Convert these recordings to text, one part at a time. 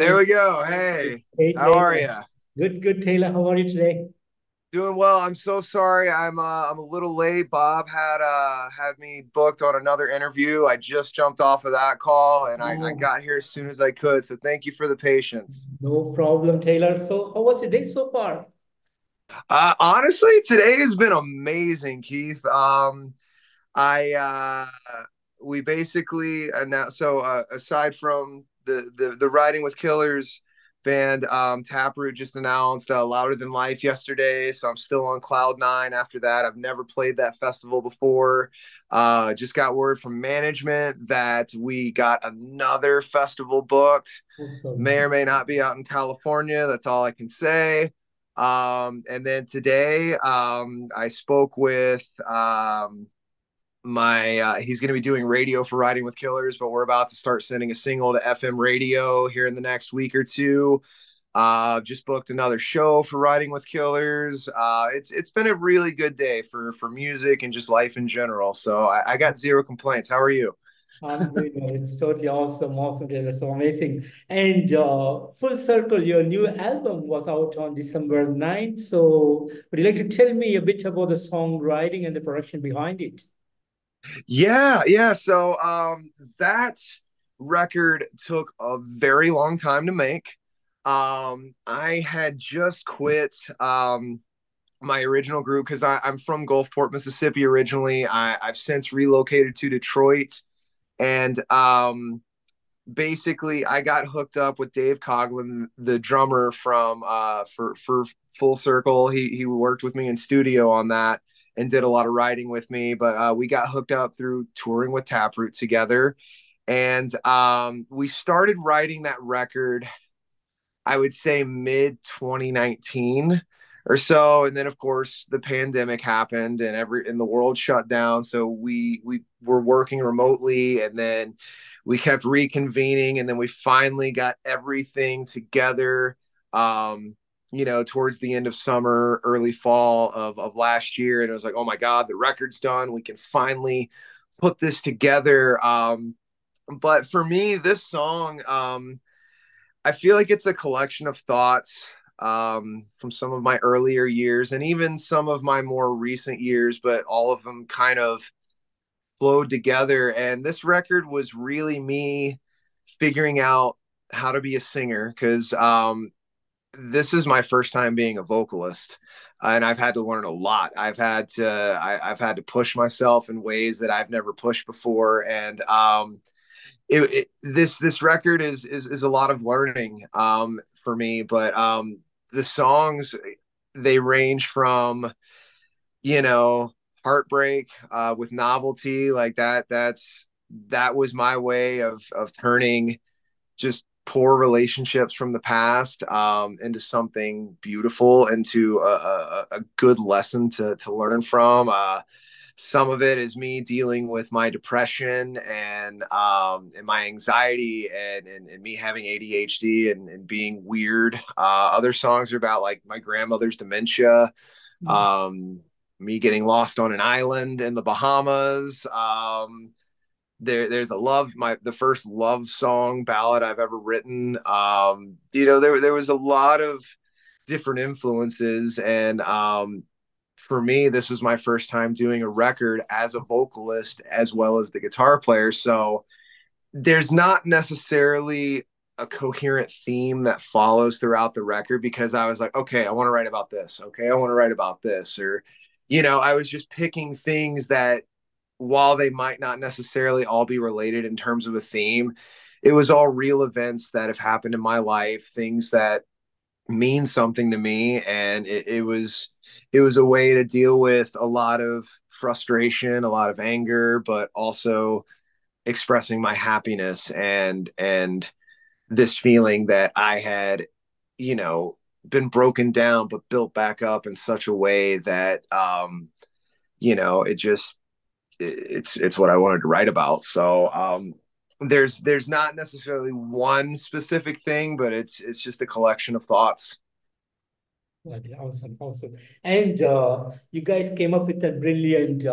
There Hey, we go. Hey, hey how are Taylor. you? Good, good, Taylor. How are you today? Doing well. I'm so sorry. I'm a little late. Bob had me booked on another interview. I just jumped off of that call and I Oh, got here as soon as I could. So thank you for the patience. no problem, Taylor. So, how was your day so far? Honestly, today has been amazing, Keith. I We basically announced. So aside from the Riding with Killers band, Taproot just announced Louder Than Life yesterday. So I'm still on cloud nine after that. I've never played that festival before. Just got word from management that we got another festival booked. Awesome. May or may not be out in California. That's all I can say. And then today, I spoke with my he's going to be doing radio for Riding with Killers, but we're about to start sending a single to FM radio here in the next week or two. Just booked another show for Riding with Killers. It's been a really good day for music and just life in general. So I got zero complaints. How are you? I'm doing well. It's totally awesome, awesome, Taylor. So amazing. And full circle, your new album was out on December 9th. So, would you like to tell me a bit about the songwriting and the production behind it? Yeah. So that record took a very long time to make. I had just quit my original group because I'm from Gulfport, Mississippi originally. I've since relocated to Detroit, and basically I got hooked up with Dave Coughlin, the drummer from for Full Circle. He worked with me in studio on that and did a lot of writing with me. But we got hooked up through touring with Taproot together, and we started writing that record. I would say mid 2019 or so, and then of course the pandemic happened and the world shut down. So we were working remotely, and then we kept reconvening, and then we finally got everything together. Um, Towards the end of summer, early fall of last year, and it was like, oh my god, the record's done. We can finally put this together. But for me, this song, I feel like it's a collection of thoughts from some of my earlier years and even some of my more recent years, but all of them kind of flowed together. And this record was really me figuring out how to be a singer because this is my first time being a vocalist. And I've had to learn a lot. I've had to push myself in ways that I've never pushed before, and this record is a lot of learning for me. But the songs, they range from you know heartbreak with Novelty, like that was my way of turning just poor relationships from the past into something beautiful, into a good lesson to learn from. Some of it is me dealing with my depression and my anxiety and me having ADHD and being weird. Other songs are about like my grandmother's dementia, um, me getting lost on an island in the Bahamas. There's a love my the first love song ballad I've ever written. There was a lot of different influences, and for me, this was my first time doing a record as a vocalist as well as the guitar player. So there's not necessarily a coherent theme that follows throughout the record because I was like, okay, I want to write about this. Okay, I want to write about this. Or, I was just picking things that, while they might not necessarily all be related in terms of a theme, it was all real events that have happened in my life, things that mean something to me. And it was a way to deal with a lot of frustration, a lot of anger, but also expressing my happiness and this feeling that I had, you know, been broken down but built back up in such a way that it just it's what I wanted to write about. So there's not necessarily one specific thing, but it's just a collection of thoughts. Okay, awesome, awesome. And you guys came up with a brilliant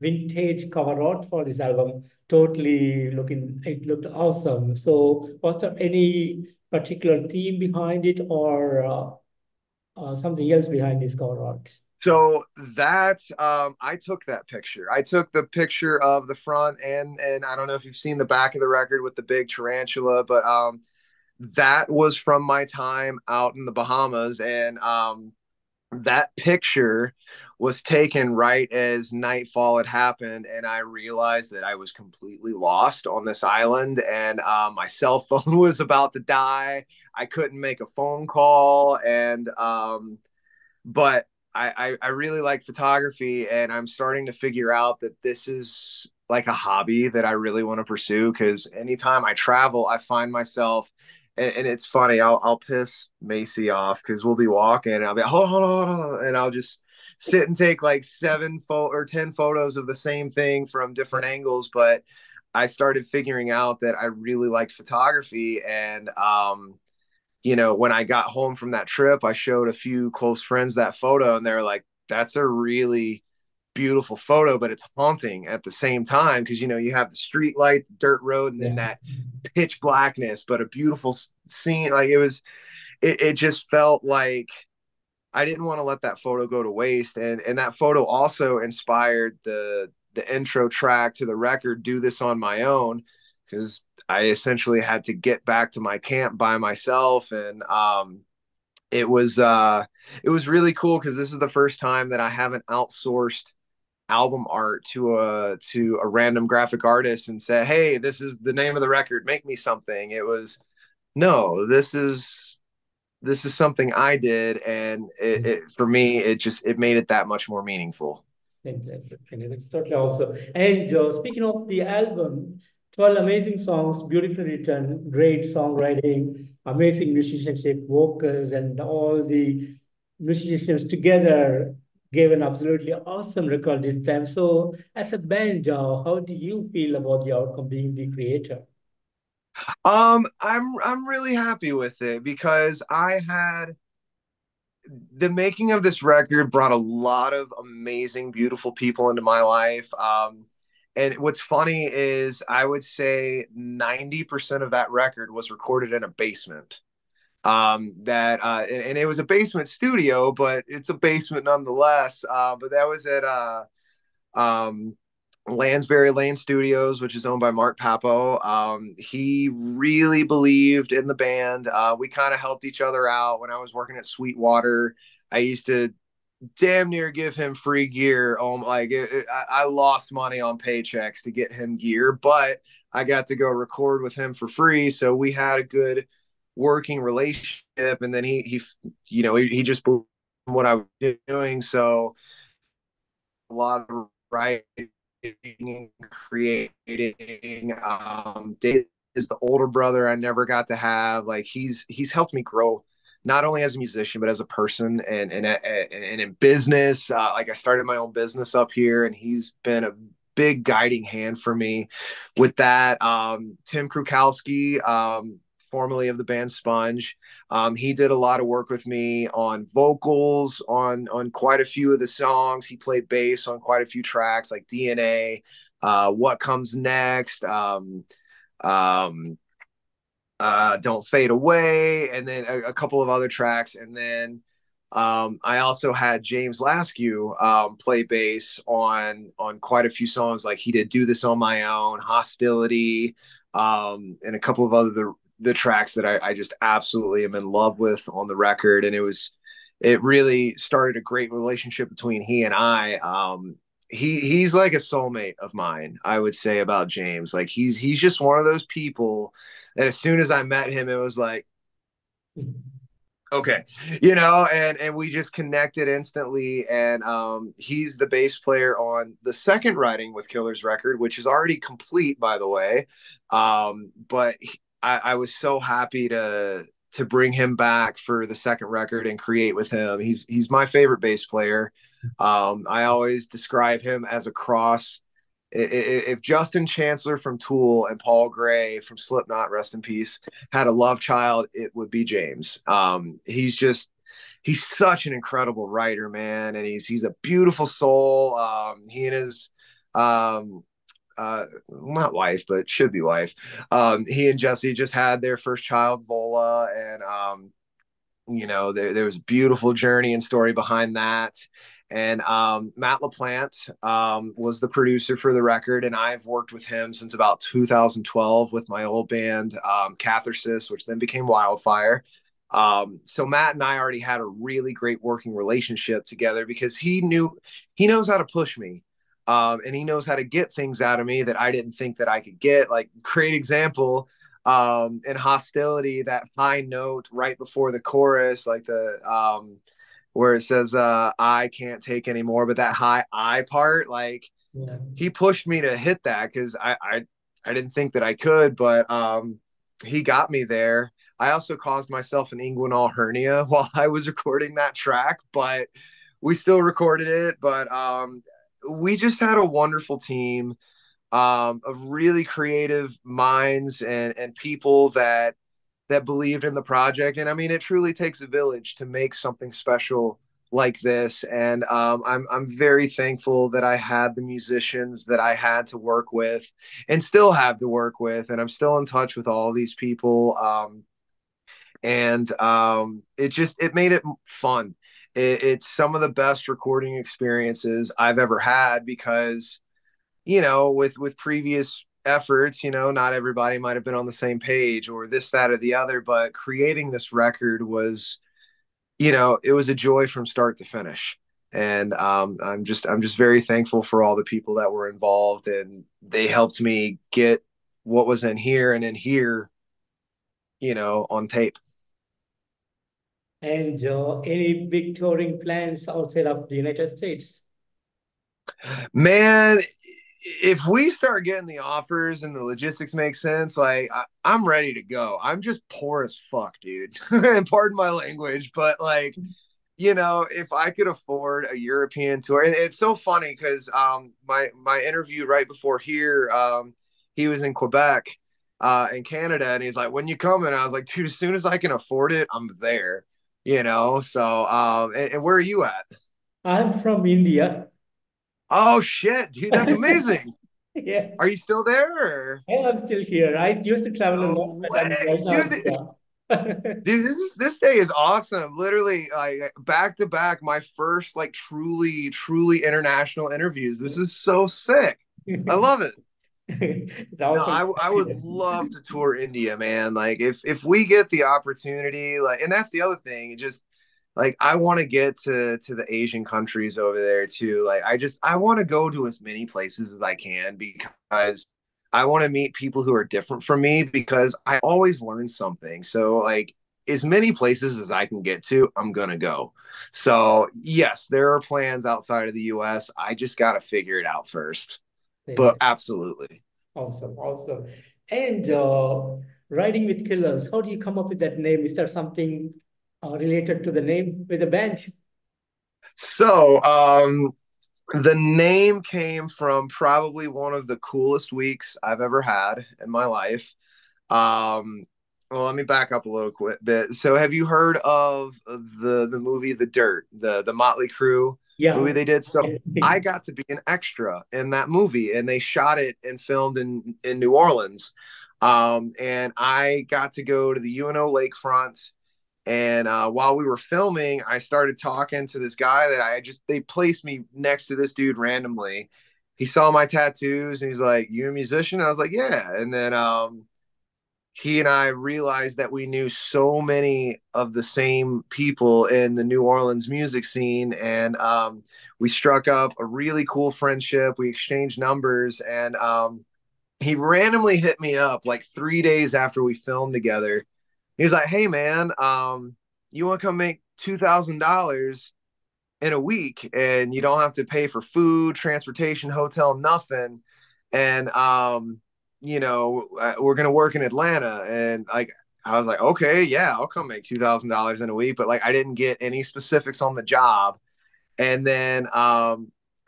vintage cover art for this album. Totally looking, it looked awesome. So, was there any particular theme behind it, or something else behind this cover art? So that I took that picture. I took the picture of the front, and I don't know if you've seen the back of the record with the big tarantula, but that was from my time out in the Bahamas, and that picture was taken right as nightfall had happened, and I realized that I was completely lost on this island, and my cell phone was about to die. I couldn't make a phone call, and but I really like photography, and I'm starting to figure out that this is like a hobby that I really want to pursue, because anytime I travel, I find myself, and it's funny, I'll piss Macy off because we'll be walking and I'll be hold on, hold on, hold on, and I'll just sit and take like 10 photos of the same thing from different angles. But I started figuring out that I really like photography, and when I got home from that trip, I showed a few close friends that photo, and they're like, that's a really beautiful photo, but it's haunting at the same time, because you have the street light, dirt road, and then Yeah. that pitch blackness, but a beautiful scene. Like it just felt like I didn't want to let that photo go to waste. And that photo also inspired the intro track to the record, Do This on My Own, because I essentially had to get back to my camp by myself. And it was it was really cool, because this is the first time that I haven't outsourced album art to a random graphic artist and said, hey, this is the name of the record, make me something. It was, no, this is something I did, and for me, it made it that much more meaningful. Fantastic. That's totally awesome. And speaking of the album, 12 amazing songs, beautifully written, great songwriting, amazing musicianship, vocals, and all the musicians together gave an absolutely awesome record this time. So, as a band, how do you feel about the outcome being the creator? I'm really happy with it, because I had the making of this record brought a lot of amazing, beautiful people into my life. And what's funny is I would say 90% of that record was recorded in a basement. And it was a basement studio, but it's a basement nonetheless. But that was at um, Lansbury Lane Studios, which is owned by Mark Papo. He really believed in the band. We kind of helped each other out when I was working at Sweetwater. I used to damn near give him free gear. I lost money on paychecks to get him gear, but I got to go record with him for free. So we had a good working relationship. And then he just believed in what I was doing. So a lot of writing and creating. Dave is the older brother I never got to have. Like he's helped me grow, not only as a musician but as a person, and in business. Like I started my own business up here, and he's been a big guiding hand for me with that. Tim Krukowski, formerly of the band Sponge. He did a lot of work with me on vocals on quite a few of the songs. He played bass on quite a few tracks like DNA, What Comes Next, um, Don't Fade Away, and then a couple of other tracks. And then I also had James Laskew play bass on quite a few songs. Like he did Do This on My Own, Hostility, and a couple of other the tracks that I just absolutely am in love with on the record. And it really started a great relationship between he and I. He's like a soulmate of mine, I would say about James. Like he's just one of those people that as soon as I met him, it was like, okay, and we just connected instantly. And he's the bass player on the second writing with Killer's record, which is already complete, by the way. But I was so happy to bring him back for the second record and create with him. He's my favorite bass player. I always describe him as a cross. If Justin Chancellor from Tool and Paul Gray from Slipknot, rest in peace, had a love child, it would be James. He's such an incredible writer, man, and he's a beautiful soul. He and his not wife, but should be wife. He and Jesse just had their first child, Volt. viola, and there was a beautiful journey and story behind that. And Matt LaPlante was the producer for the record, and I've worked with him since about 2012 with my old band, Cathercist, which then became Wildfire. So Matt and I already had a really great working relationship together because he knows how to push me. And he knows how to get things out of me that I didn't think that I could get. Like, great example, in Hostility, that high note right before the chorus, like the where it says I can't take anymore, but that high I part, like, Yeah. he pushed me to hit that because I didn't think that I could, but he got me there. I also caused myself an inguinal hernia while I was recording that track, but we still recorded it. But we just had a wonderful team, of really creative minds and people that believed in the project. And I mean, it truly takes a village to make something special like this. And I'm very thankful that I had the musicians that I had to work with and still have to work with. And I'm still in touch with all these people. It made it fun. It's some of the best recording experiences I've ever had because, with previous efforts, not everybody might have been on the same page or this, that, or the other, but creating this record was, it was a joy from start to finish. And I'm just very thankful for all the people that were involved, and they helped me get what was in here and in here, on tape. And any big touring plans outside of the United States? Man, if we start getting the offers and the logistics make sense, like, I'm ready to go. I'm just poor as fuck, dude. And pardon my language, but like, if I could afford a European tour, and it's so funny because my interview right before here, he was in Quebec, in Canada, and he's like, "When you coming?" I was like, "Dude, as soon as I can afford it, I'm there." So and where are you at? I'm from India. Oh shit, dude, that's amazing. Yeah, Are you still there? Or? I'm still here. I used to travel a lot, No but I'm way, right now dude. in India. Dude, this day is awesome. Literally, like, back to back, my first, like, truly international interviews. This is so sick. I love it. It's No, also I would love to tour India, man. Like, if we get the opportunity, like, and that's the other thing. It just, like, I want to get to the Asian countries over there too. Like, I want to go to as many places as I can because I want to meet people who are different from me because I always learn something. So, like, as many places as I can get to, I'm gonna go. So yes, there are plans outside of the US. I just gotta figure it out first. But yeah, absolutely. awesome, awesome. And riding with killers, how do you come up with that name? Is there something related to the name with the band? So, the name came from probably one of the coolest weeks I've ever had in my life. Um, well, let me back up a little bit. So, have you heard of the movie The Dirt, the Motley Crue movie Yeah. they did? So, I got to be an extra in that movie, and they shot it and filmed in New Orleans. And I got to go to the UNO lakefront, and while we were filming, I started talking to this guy that they placed me next to this dude randomly. He saw my tattoos and he's like, "You a musician?" I was like, "Yeah." And then he and I realized that we knew so many of the same people in the New Orleans music scene. And we struck up a really cool friendship. We exchanged numbers, and he randomly hit me up like 3 days after we filmed together. He was like, "Hey man, you want to come make $2,000 in a week, and you don't have to pay for food, transportation, hotel, nothing. And we're gonna work in Atlanta." And, like, I was like, "Okay, yeah, I'll come make $2,000 in a week." But, like, I didn't get any specifics on the job. And then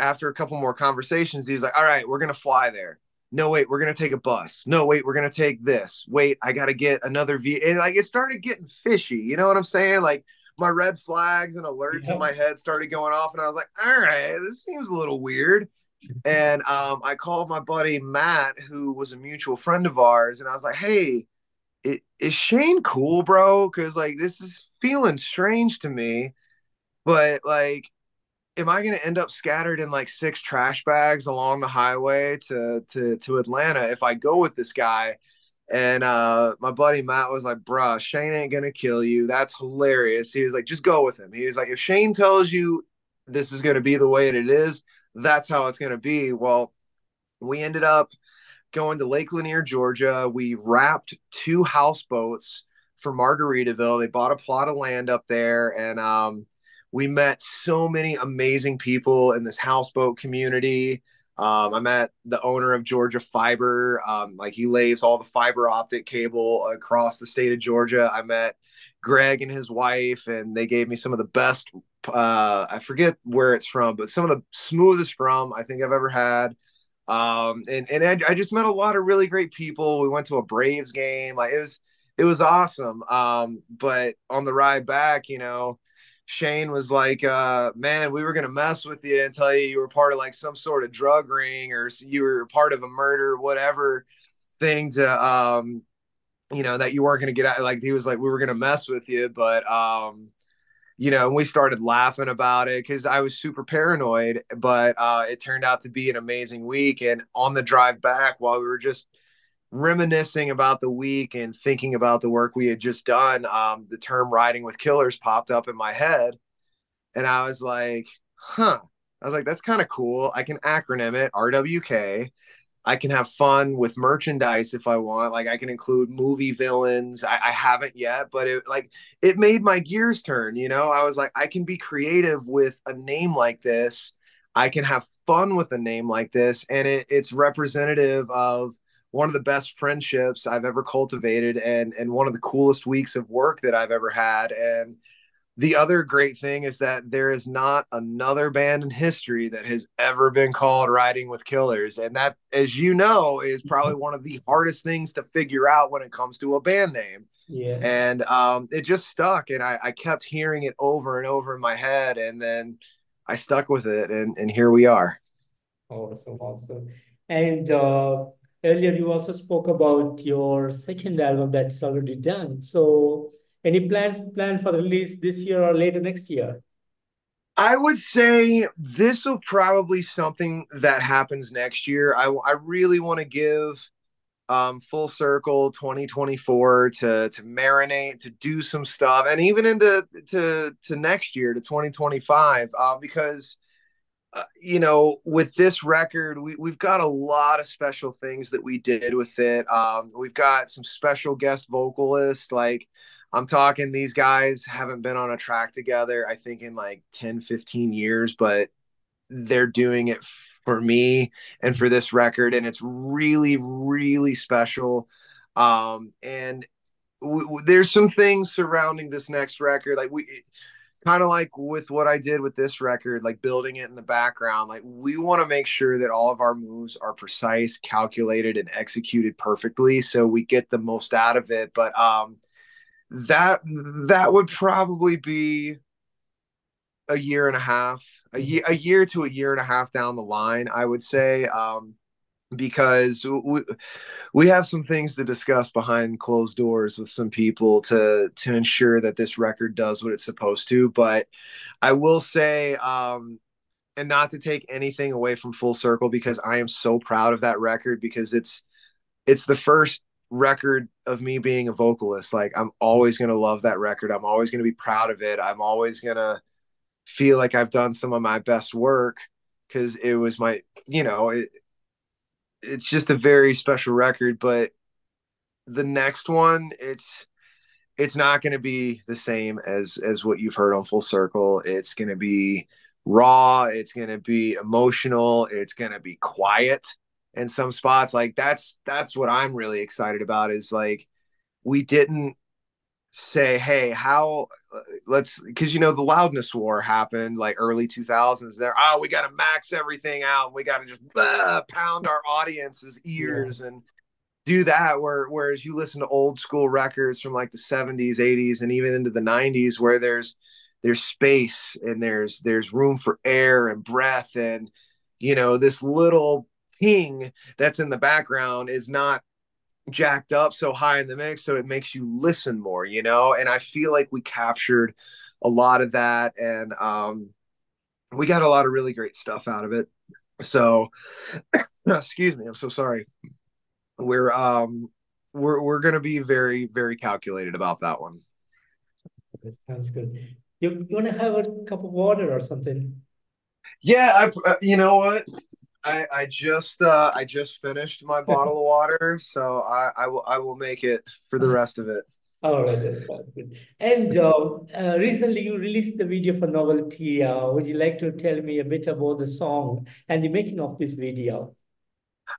after a couple more conversations, he was like, "All right, we're gonna fly there. No, wait, we're gonna take a bus. No, wait, we're gonna take this. Wait, I gotta get another V." And, like, it started getting fishy. You know what I'm saying? Like, my red flags and alerts in Yeah. my head started going off, and I was like, "All right, this seems a little weird." And I called my buddy Matt, who was a mutual friend of ours, and I was like, "Hey, is Shane cool, bro? Because like this is feeling strange to me, but like, am I going to end up scattered in like six trash bags along the highway to Atlanta if I go with this guy? And my buddy Matt was like, bruh, Shane ain't gonna kill you. That's hilarious. He was like, just go with him. He was like, if Shane tells you this is gonna be the way it is, that's how it's gonna be. Well, we ended up going to Lake Lanier, Georgia. We wrapped two houseboats for Margaritaville. They bought a plot of land up there, and we met so many amazing people in this houseboat community. I met the owner of Georgia Fiber. Like he lays all the fiber optic cable across the state of Georgia. I met Greg and his wife, and they gave me some of the best. I forget where it's from, but some of the smoothest rum I think I've ever had. And I just met a lot of really great people. We went to a Braves game. Like it was awesome. But on the ride back, Shane was like, man, we were gonna mess with you and tell you were part of like some sort of drug ring or you were part of a murder, whatever thing to that you weren't gonna get out. Like he was like, we were gonna mess with you, but and we started laughing about it because I was super paranoid, but it turned out to be an amazing week. And on the drive back, while we were just reminiscing about the week and thinking about the work we had just done, the term riding with killers popped up in my head. And I was like, huh. I was like, that's kind of cool. I can acronym it RWK. I can have fun with merchandise if I want. Like I can include movie villains. I haven't yet, but it made my gears turn. I was like, I can be creative with a name like this. I can have fun with a name like this, and it's representative of one of the best friendships I've ever cultivated, and one of the coolest weeks of work that I've ever had. And the other great thing is that there is not another band in history that has ever been called Riding with Killers. And that, as you know, is probably one of the hardest things to figure out when it comes to a band name. Yeah. And it just stuck. And I kept hearing it over and over in my head. And then I stuck with it. And here we are. Awesome, awesome. And earlier you also spoke about your second album that's already done. So any plans for the release this year or later next year? I would say this will probably something that happens next year. I really want to give full circle 2024 to marinate, to do some stuff, and even into to next year to 2025, because with this record, we've got a lot of special things that we did with it. We've got some special guest vocalists. Like I'm talking, these guys haven't been on a track together, I think, in like 10, 15 years, but they're doing it for me and for this record. And it's really, really special. And there's some things surrounding this next record. Like kind of like with what I did with this record, like building it in the background, like we want to make sure that all of our moves are precise, calculated, and executed perfectly so we get the most out of it. But that would probably be a year and a half, a year to a year and a half down the line, I would say. Because we have some things to discuss behind closed doors with some people to ensure that this record does what it's supposed to. But I will say, and not to take anything away from Full Circle, because I am so proud of that record, because it's the first record of me being a vocalist. Like I'm always going to love that record. I'm always going to be proud of it. I'm always going to feel like I've done some of my best work, because it was my, it's just a very special record. But the next one, it's not going to be the same as what you've heard on Full Circle. It's going to be raw, it's going to be emotional, it's going to be quiet in some spots. Like that's what I'm really excited about, is like we didn't say, hey, how let's, because the loudness war happened like early 2000s there. Oh, we got to max everything out, we got to just pound our audience's Yeah. ears and do that. Whereas you listen to old school records from like the 70s, 80s, and even into the 90s, where there's space and there's room for air and breath, and this little ting that's in the background is not jacked up so high in the mix, so it makes you listen more, you know. And I feel like we captured a lot of that, and we got a lot of really great stuff out of it. So excuse me, I'm so sorry. we're um we're going to be very, very calculated about that one. That sounds good. You want to have a cup of water or something? Yeah, you know what, I just finished my bottle of water, so I will make it for the rest of it. All right, that sounds good. And recently you released the video for Novelty. Would you like to tell me a bit about the song and the making of this video?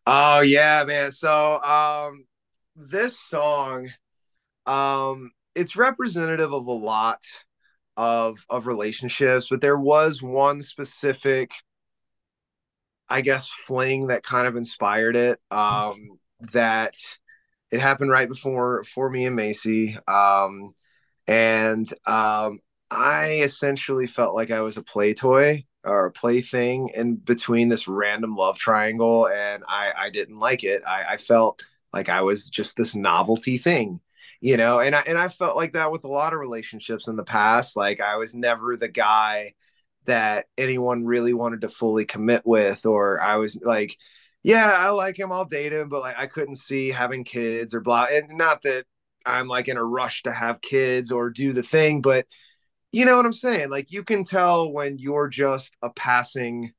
Oh yeah, man. So this song, it's representative of a lot of relationships, but there was one specific, I guess, fling that kind of inspired it. That it happened right before me and Macy. And I essentially felt like I was a play toy or a plaything in between this random love triangle, and I didn't like it. I felt like I was just this novelty thing, you know. And I felt like that with a lot of relationships in the past. Like I was never the guy that anyone really wanted to fully commit with, or I was like, yeah, I like him, I'll date him, but like I couldn't see having kids or blah. And not that I'm like in a rush to have kids or do the thing, but you know what I'm saying? Like you can tell when you're just a passing,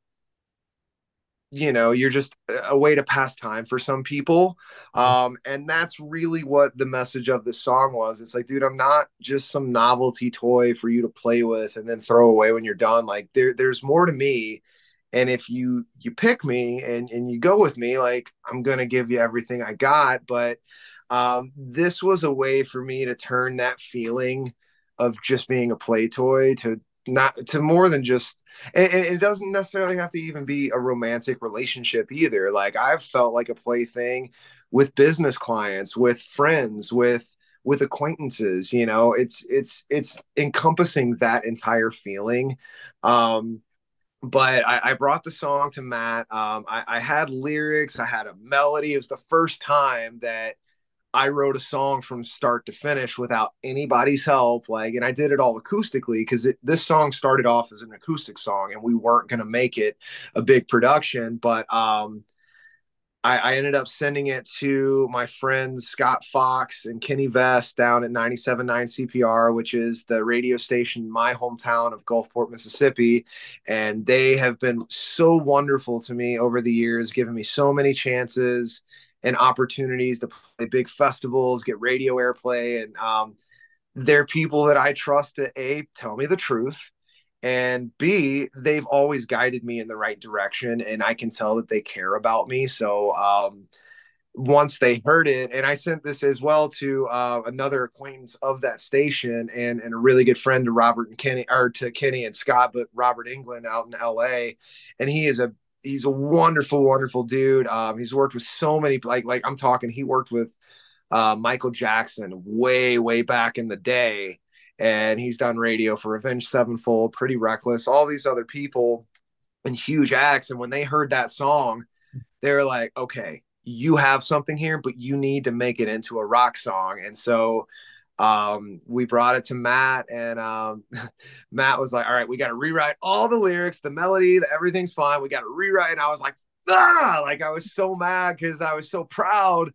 you're just a way to pass time for some people. And that's really what the message of the song was. It's like, dude, I'm not just some novelty toy for you to play with and then throw away when you're done. Like there's more to me. And if you pick me and you go with me, like I'm gonna give you everything I got. But this was a way for me to turn that feeling of just being a play toy to not to more than just, and it doesn't necessarily have to even be a romantic relationship either. Like I've felt like a plaything with business clients, with friends, with acquaintances. It's encompassing that entire feeling. But I brought the song to Matt. I had lyrics, I had a melody. It was the first time that I wrote a song from start to finish without anybody's help. Like, and I did it all acoustically because this song started off as an acoustic song, and we weren't going to make it a big production. But I ended up sending it to my friends Scott Fox and Kenny Vest down at 97.9 CPR, which is the radio station in my hometown of Gulfport, Mississippi. And they have been so wonderful to me over the years, giving me so many chances and opportunities to play big festivals, get radio airplay. And they're people that I trust to A, tell me the truth, and B, they've always guided me in the right direction, and I can tell that they care about me. So once they heard it, and I sent this as well to another acquaintance of that station, and a really good friend to Robert and Kenny, or to Kenny and Scott, but Robert England out in LA, and he's a wonderful, wonderful dude. He's worked with so many, like I'm talking, he worked with Michael Jackson way, way back in the day. And he's done radio for Avenged Sevenfold, Pretty Reckless, all these other people and huge acts. And when they heard that song, they're like, okay, you have something here, but you need to make it into a rock song. And so we brought it to Matt, and Matt was like, all right, we got to rewrite all the lyrics, the melody, everything's fine. We got to rewrite. And I was like, like I was so mad because I was so proud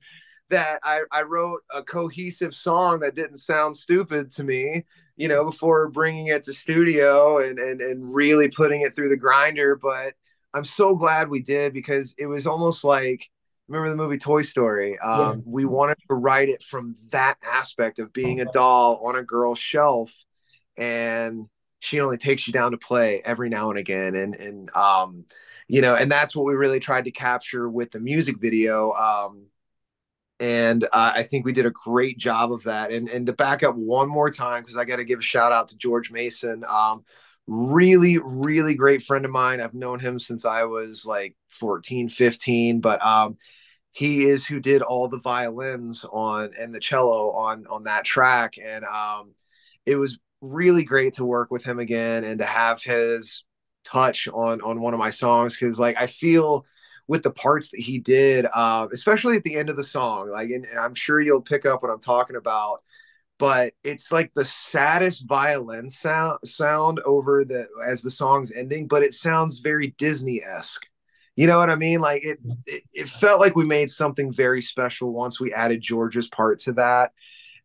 that I wrote a cohesive song that didn't sound stupid to me, before bringing it to studio and really putting it through the grinder. But I'm so glad we did, because it was almost like, remember the movie Toy Story? Yeah. We wanted to write it from that aspect of being a doll on a girl's shelf, and she only takes you down to play every now and again. And that's what we really tried to capture with the music video. And I think we did a great job of that. And to back up one more time, because I got to give a shout out to George Mason. Really, really great friend of mine. I've known him since I was like 14, 15. But he is who did all the violins on and the cello on that track. And it was really great to work with him again and to have his touch on one of my songs, because like I feel with the parts that he did, especially at the end of the song. Like, and I'm sure you'll pick up what I'm talking about. But it's like the saddest violin sound over the as the song's ending, but it sounds very Disney-esque. You know what I mean? Like it felt like we made something very special once we added George's part to that.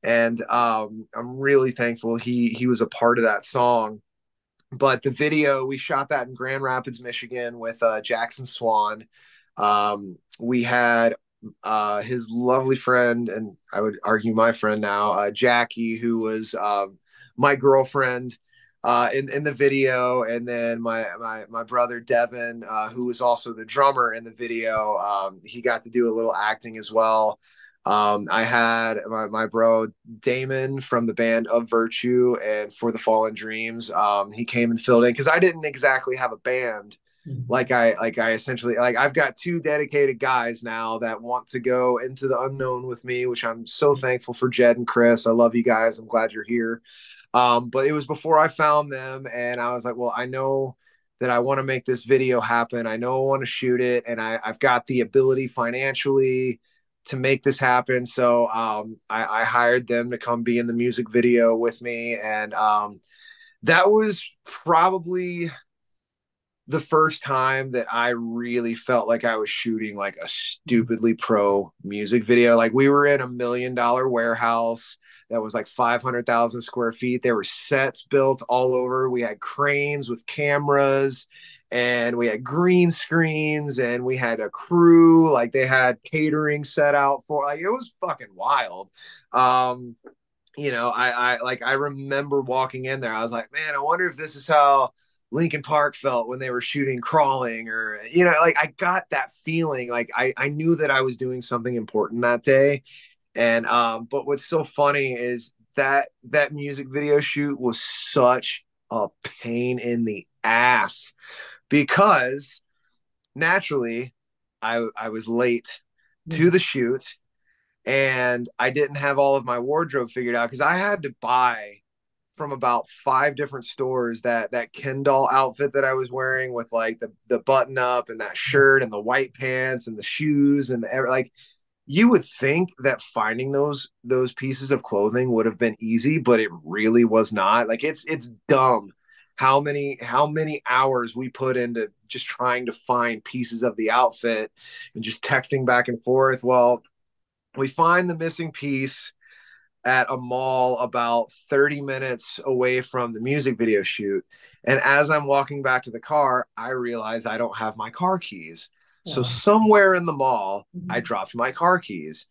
And I'm really thankful he was a part of that song. But the video, we shot that in Grand Rapids, Michigan with Jackson Swan. We had his lovely friend, and I would argue my friend now, Jackie, who was my girlfriend in the video, and then my brother Devin, who was also the drummer in the video. He got to do a little acting as well. I had my bro Damon from the band Of Virtue and For the Fallen Dreams. He came and filled in because I didn't exactly have a band like I essentially like I've got two dedicated guys now that want to go into the unknown with me, which I'm so thankful for. Jed and Kris, I love you guys. I'm glad you're here. But it was before I found them, and I was like, well, I know that I want to make this video happen. I know I want to shoot it, and I've got the ability financially to make this happen. So I hired them to come be in the music video with me, and that was probably the first time that I really felt like I was shooting like a stupidly pro music video. Like we were in $1 million warehouse that was like 500,000 square feet. There were sets built all over. We had cranes with cameras and we had green screens and we had a crew. Like they had catering set out for, like, it was fucking wild. Um, I remember walking in there. I was like, man, I wonder if this is how Lincoln Park felt when they were shooting Crawling, or like I got that feeling. Like I knew that I was doing something important that day. And but what's so funny is that music video shoot was such a pain in the ass because naturally I was late to the shoot and I didn't have all of my wardrobe figured out because I had to buy from about 5 different stores that Ken doll outfit that I was wearing with like the button up and that shirt and the white pants and the shoes and like you would think that finding those pieces of clothing would have been easy, but it really was not. Like it's dumb how many hours we put into just trying to find pieces of the outfit and just texting back and forth. Well, we find the missing piece at a mall about 30 minutes away from the music video shoot. And as I'm walking back to the car, I realize I don't have my car keys. So Wow. somewhere in the mall, I dropped my car keys.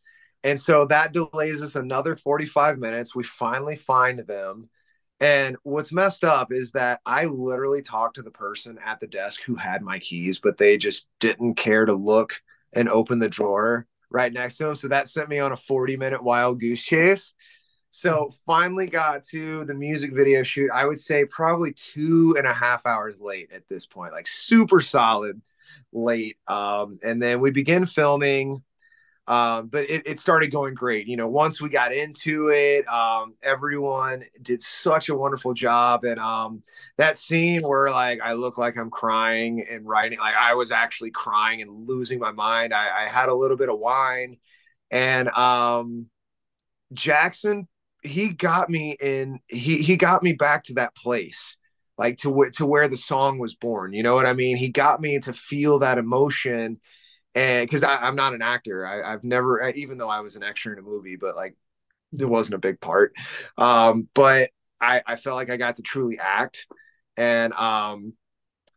And so that delays us another 45 minutes. We finally find them. And what's messed up is that I literally talked to the person at the desk who had my keys, but they just didn't care to look and open the drawer right next to them. So that sent me on a 40-minute wild goose chase. So finally got to the music video shoot. I would say probably 2.5 hours late at this point, like super solid late. And then we begin filming. But it started going great. Once we got into it, everyone did such a wonderful job. And that scene where like I look like I'm crying and writing, like I was actually crying and losing my mind. I had a little bit of wine, and Jackson, he got me in. He got me back to that place, like to where the song was born. You know what I mean? He got me to feel that emotion, and because I'm not an actor, I've never, even though I was an extra in a movie, but like it wasn't a big part. But I felt like I got to truly act, and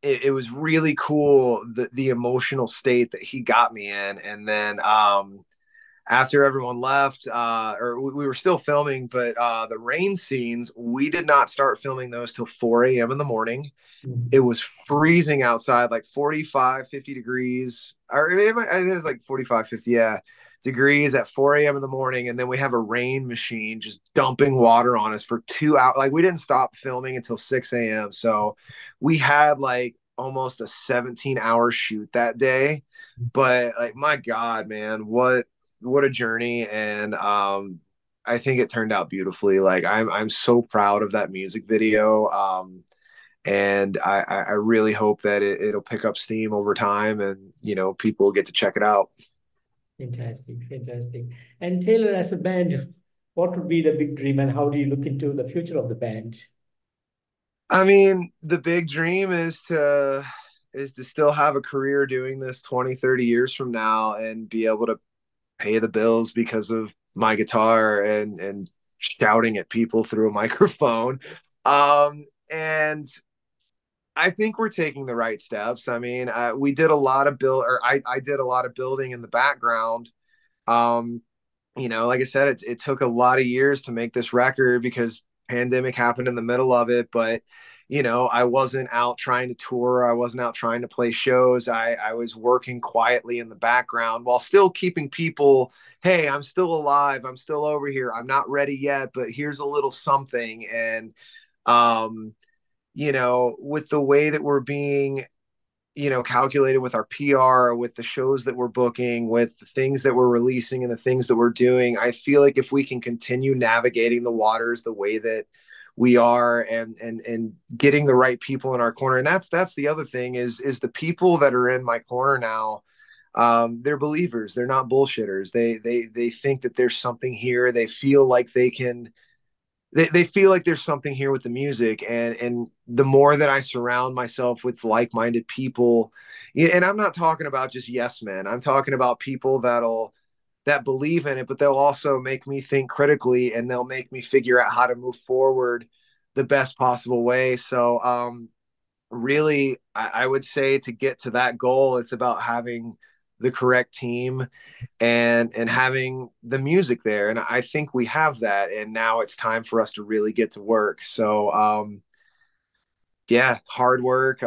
it was really cool the emotional state that he got me in, and then after everyone left, or we were still filming, but the rain scenes, we did not start filming those till 4 a.m. in the morning. It was freezing outside, like 45, 50 degrees, or it was like 45, 50, yeah, degrees at 4 a.m. in the morning. And then we have a rain machine just dumping water on us for 2 hours. Like we didn't stop filming until 6 a.m. So we had like almost a 17-hour shoot that day. But like, my God, man, what a journey. And I think it turned out beautifully. Like I'm so proud of that music video. And I really hope that it'll pick up steam over time, and people will get to check it out. Fantastic, fantastic. And Taylor, as a band, what would be the big dream and how do you look into the future of the band? I mean, the big dream is to still have a career doing this 20, 30 years from now and be able to pay the bills because of my guitar and shouting at people through a microphone. And I think we're taking the right steps. I mean, we did a lot of I did a lot of building in the background. Um, like I said, it took a lot of years to make this record because pandemic happened in the middle of it. But I wasn't out trying to tour. I wasn't out trying to play shows. I was working quietly in the background while still keeping people. Hey, I'm still alive. I'm still over here. I'm not ready yet, but here's a little something. And um, with the way that we're being calculated with our PR, with the shows that we're booking, with the things that we're releasing and the things that we're doing. I feel like if we can continue navigating the waters the way that we are, and getting the right people in our corner. And that's the other thing is the people that are in my corner now. They're believers. They're not bullshitters. They think that there's something here. They feel like there's something here with the music, and the more that I surround myself with like-minded people, and I'm not talking about just yes men. I'm talking about people that believe in it, but they'll also make me think critically, and they'll make me figure out how to move forward the best possible way. So really, I would say to get to that goal, it's about having the correct team and having the music there. And I think we have that. And now it's time for us to really get to work. So yeah, hard work,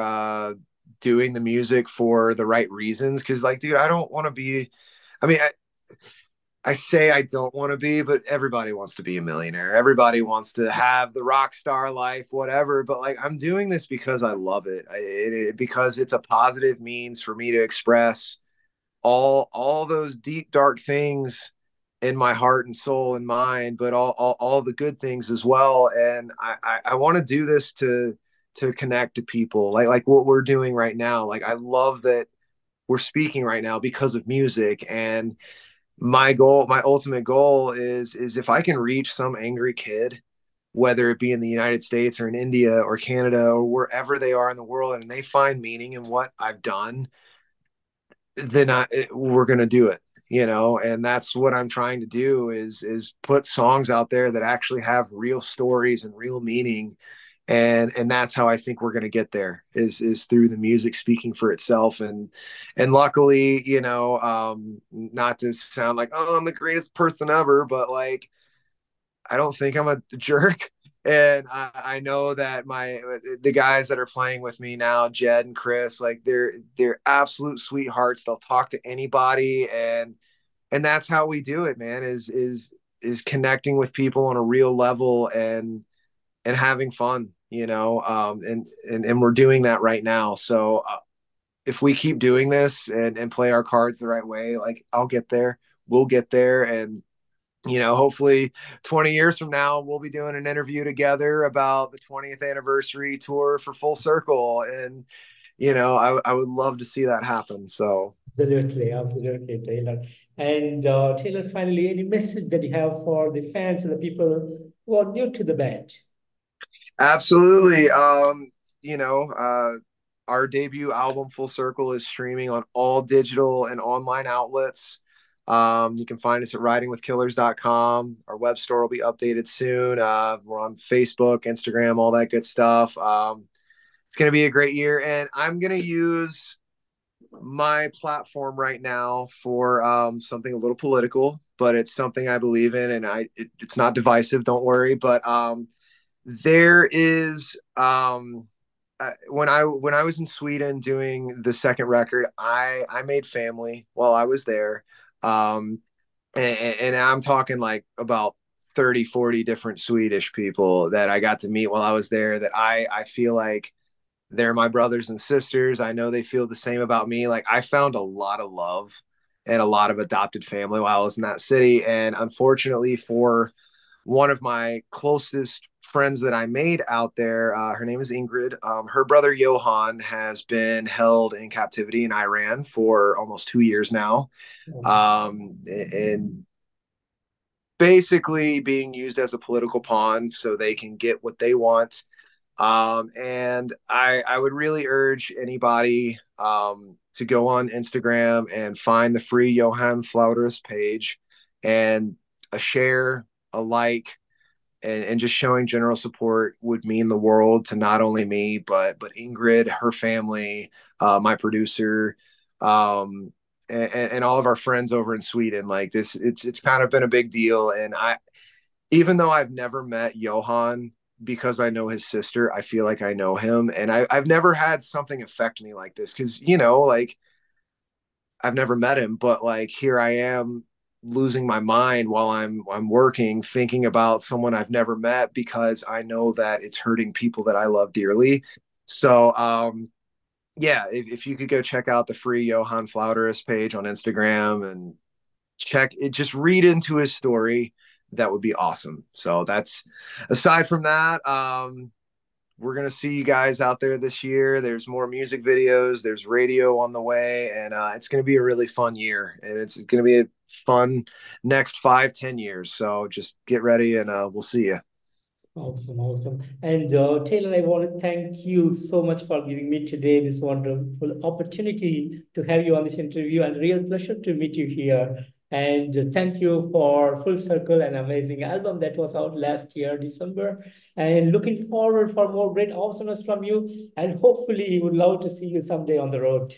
doing the music for the right reasons. Cause like, dude, I don't want to be, I mean, I say I don't want to be, but everybody wants to be a millionaire. Everybody wants to have the rock star life, whatever. But like, I'm doing this because I love because it's a positive means for me to express all those deep dark things in my heart and soul and mind, but all the good things as well. And I want to do this to connect to people like what we're doing right now. Like I love that we're speaking right now because of music. And my ultimate goal is if I can reach some angry kid, whether it be in the United States or in India or Canada or wherever they are in the world, and they find meaning in what I've done, then we're going to do it, and that's what I'm trying to do is put songs out there that actually have real stories and real meaning. And that's how I think we're going to get there is through the music speaking for itself. And luckily, not to sound like, oh, I'm the greatest person ever, but like I don't think I'm a jerk. And I know that the guys that are playing with me now, Jed and Kris, like they're absolute sweethearts. They'll talk to anybody, and that's how we do it, man. Is connecting with people on a real level and having fun, and we're doing that right now. So if we keep doing this and play our cards the right way, like I'll get there, we'll get there, and hopefully 20 years from now, we'll be doing an interview together about the 20th anniversary tour for Full Circle. And, I would love to see that happen. So, Absolutely, absolutely, Taylor. And Taylor, finally, any message that you have for the fans and the people who are new to the band? absolutely. Our debut album, Full Circle, is streaming on all digital and online outlets. You can find us at ridingwithkillers.com. Our web store will be updated soon. We're on Facebook, Instagram, all that good stuff. It's going to be a great year. And I'm going to use my platform right now for something a little political, but it's something I believe in, and it's not divisive. Don't worry. But there is when I was in Sweden doing the second record, I made family while I was there, um, and I'm talking like about 30, 40 different Swedish people that I got to meet while I was there. That I feel like they're my brothers and sisters. I know they feel the same about me. Like I found a lot of love and a lot of adopted family while I was in that city. And unfortunately, for one of my closest friends that I made out there. Her name is Ingrid. Her brother Johan has been held in captivity in Iran for almost 2 years now, and basically being used as a political pawn so they can get what they want. And I would really urge anybody to go on Instagram and find the free Johann Flauterist page, and a share, a like, and just showing general support would mean the world to not only me but Ingrid, her family, my producer, and all of our friends over in Sweden. Like this, it's kind of been a big deal, and even though I've never met Johan, because I know his sister, I feel like I know him, and I've never had something affect me like this because like I've never met him, but like here I am losing my mind while I'm working, thinking about someone I've never met because I know that it's hurting people that I love dearly. So yeah, if you could go check out the free Johann Flauterist page on Instagram and check it, just read into his story, that would be awesome. So that's, aside from that, we're going to see you guys out there this year. There's more music videos, there's radio on the way, and it's going to be a really fun year, and it's going to be a fun next 5-10 years. So just get ready, and we'll see you. Awesome, awesome. And Taylor, I want to thank you so much for giving me today this wonderful opportunity to have you on this interview, and real pleasure to meet you here. And thank you for Full Circle, an amazing album that was out last year, December. And looking forward for more great awesomeness from you. And hopefully, would love to see you someday on the road.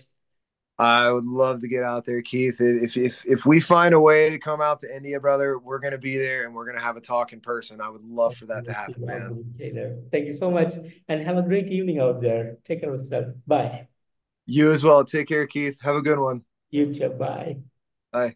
I would love to get out there, Keith. If we find a way to come out to India, brother, we're going to be there and we're going to have a talk in person. I would love for that to happen, man. Taylor, thank you so much, and have a great evening out there. Take care of yourself. Bye. You as well. Take care, Keith. Have a good one. You too. Bye. Bye.